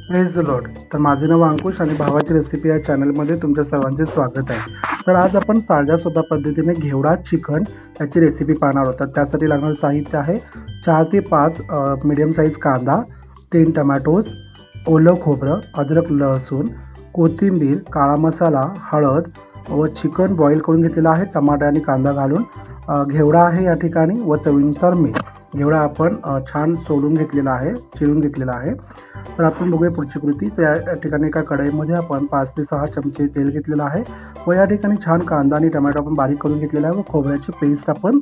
Praise the Lord. तर माझे नाव अंकुश आणि भावाची रेसिपी या चॅनलमध्ये तुमच्या सर्वांचे स्वागत आहे. तर आज आपण साध्या सोप्या पद्धतीने घेवडा चिकन याची रेसिपी पाहणार आहोत. त्यासाठी लागणारे साहित्य आहे 4 ते 5 मीडियम साईज कांदा, 3 टमॅटोज, ओलं खोबरं, अद्रक, लसूण, कोथिंबीर, काळा मसाला, हळद व चिकन बॉईल करून घेतलेला आहे टमाटर आणि कांदा घालून. घेवडा आहे या ठिकाणी व चवीनुसार मीठ. घेवडा आपण छान सोडून घेतलेला आहे, चिरून घेतलेला आहे. तर आपण बघूया पुढची कृती. त्या ठिकाणी एका कढईमध्ये आपण 5 ते 6 चमचे तेल घेतलेलं आहे व या ठिकाणी छान कांदा आणि टमॅटो आपण बारीक करून घेतलेला आहे व खोबऱ्याची पेस्ट आपण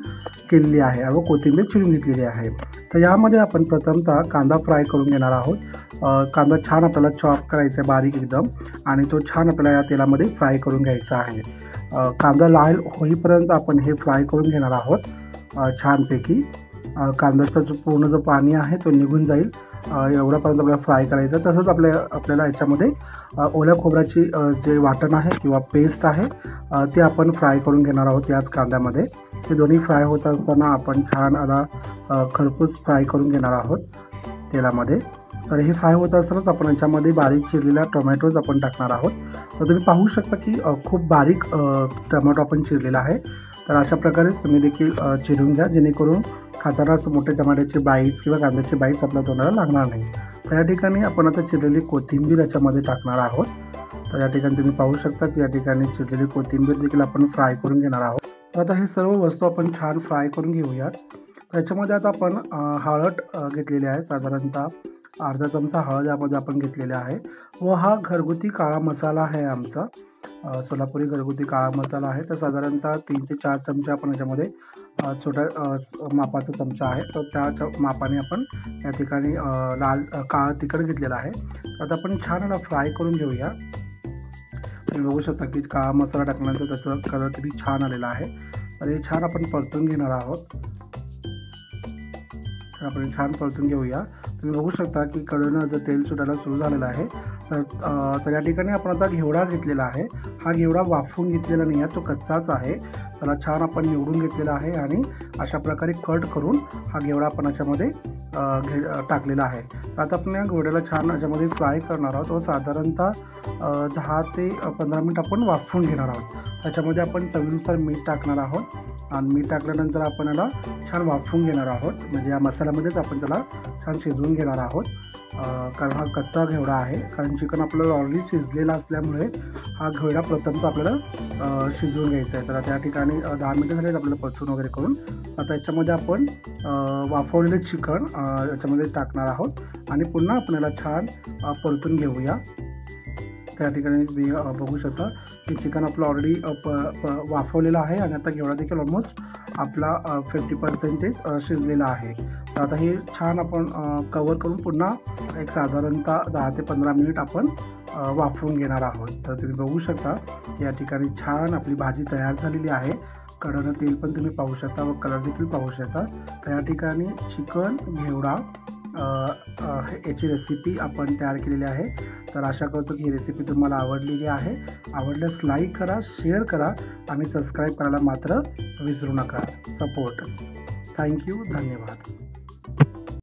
केलेली आहे व कोथिंबीर चिरून घेतलेली आहे. तर यामध्ये आपण प्रथमतः कांदा फ्राय करून घेणार आहोत. कांदा छान आपल्याला चॉप करायचा आहे बारीक एकदम आणि तो छान आपल्याला या तेलामध्ये फ्राय करून घ्यायचा आहे. कांदा लाल होईपर्यंत आपण हे फ्राय करून घेणार आहोत छानपैकी. कांद्याचा जो पाणी आहे तो निघून जाईल एवढ्यापर्यंत आपल्याला फ्राय करायचं. तसंच आपल्याला याच्यामध्ये ओल्या खोबऱ्याची जे वाटण आहे किंवा पेस्ट आहे ते आपण फ्राय करून घेणार आहोत याच कांद्यामध्ये. ते दोन्ही फ्राय होत असताना आपण छान आता खरपूस फ्राय करून घेणार आहोत तेलामध्ये. तर हे फ्राय होत असतानाच आपण याच्यामध्ये बारीक चिरलेला टोमॅटोज आपण टाकणार आहोत. तर तुम्ही पाहू शकता की खूप बारीक टोमॅटो आपण चिरलेला आहे. तर अशा प्रकारेच तुम्ही देखील चिरून घ्या, जेणेकरून खातानाच मोठे टमाट्याचे बाईट्स किंवा कांद्याचे बाईट्स आपल्या तोंडाला लागणार नाही. तर या ठिकाणी आपण आता चिरलेली कोथिंबीर याच्यामध्ये टाकणार आहोत. तर या ठिकाणी तुम्ही पाहू शकता की या ठिकाणी चिरलेली कोथिंबीर देखील आपण फ्राय करून घेणार आहोत. तर आता हे सर्व वस्तू आपण छान फ्राय करून घेऊयात. तर याच्यामध्ये आता आपण हळद घेतलेली आहे, साधारणतः अर्धा चमचा हळद यामध्ये आपण घेतलेले आहे व हा घरगुती काळा मसाला आहे आमचा, सोलापुरी घरगुती काळा मसाला आहे. तर साधारणतः 3 ते 4 चमचे आपण याच्यामध्ये छोट्या मापाचा चमचा आहे, तर त्या मापाने आपण या ठिकाणी काळा तिखट घेतलेला आहे. आता आपण छान याला फ्राय करून घेऊया. तुम्ही बघू शकता की काळा मसाला टाकल्यानंतर त्याचा कलर किती छान आलेला आहे. तर हे छान आपण परतून घेणार आहोत. तर आपण छान परतून घेऊया. तुम्ही बघू शकता की कढईनं जर तेल सुटायला सुरू झालेलं आहे. तर या ठिकाणी आपण आता घेवडा घेतलेला आहे. हा घेवडा वाफवून घेतलेला नाही आहे, तो कच्चाच आहे. त्याला छान आपण निवडून घेतलेला आहे आणि अशा प्रकारे कट करून हा घेवडा आपण याच्यामध्ये टाकलेला आहे. आता आपण या घेवड्याला छान याच्यामध्ये फ्राय करणार आहोत व साधारणतः 10 ते 15 मिनिट आपण वाफवून घेणार आहोत. त्याच्यामध्ये आपण चवीनुसार मीठ टाकणार आहोत आणि मीठ टाकल्यानंतर आपण याला छान वाफवून घेणार आहोत. म्हणजे या मसाल्यामध्येच आपण त्याला छान शिजवून घेणार आहोत. कारण हा कच्चा घेवडा आहे, कारण चिकन आपल्याला ऑलरेडी शिजलेला असल्यामुळे हा घेवडा प्रथमतः आपल्याला शिजवून घ्यायचा आहे. तर त्या ठिकाणी 10 मिनिटं झाले आपल्याला परतून वगैरे करून आता याच्यामध्ये आपण वाफवलेले चिकन याच्यामध्ये टाकणार आहोत आणि पुन्हा आपण याला छान परतून घेऊया. त्या ठिकाणी तुम्ही बघू शकता की चिकन आपलं ऑलरेडी वाफवलेलं आहे आणि आता घेवडा देखील ऑलमोस्ट आपला 50% शिजलेला आहे. तर आता हे छान आपण कवर करून पुन्हा एक साधारणतः 10 ते 15 मिनिट आपण वाफवून घेणार आहोत. तर तुम्ही बघू शकता की या ठिकाणी छान आपली भाजी तयार झालेली आहे. कढईनं तेल पण तुम्ही पाहू शकता व कलर देखील पाहू शकता. तर या ठिकाणी चिकन घेवडा याची रेसिपी आपण तयार केलेली आहे. तर आशा करतो की ही रेसिपी तुम्हाला आवडलेली आहे. आवडल्यास लाईक करा, शेअर करा आणि सबस्क्राईब करायला मात्र विसरू नका. सपोर्ट. थँक्यू. धन्यवाद.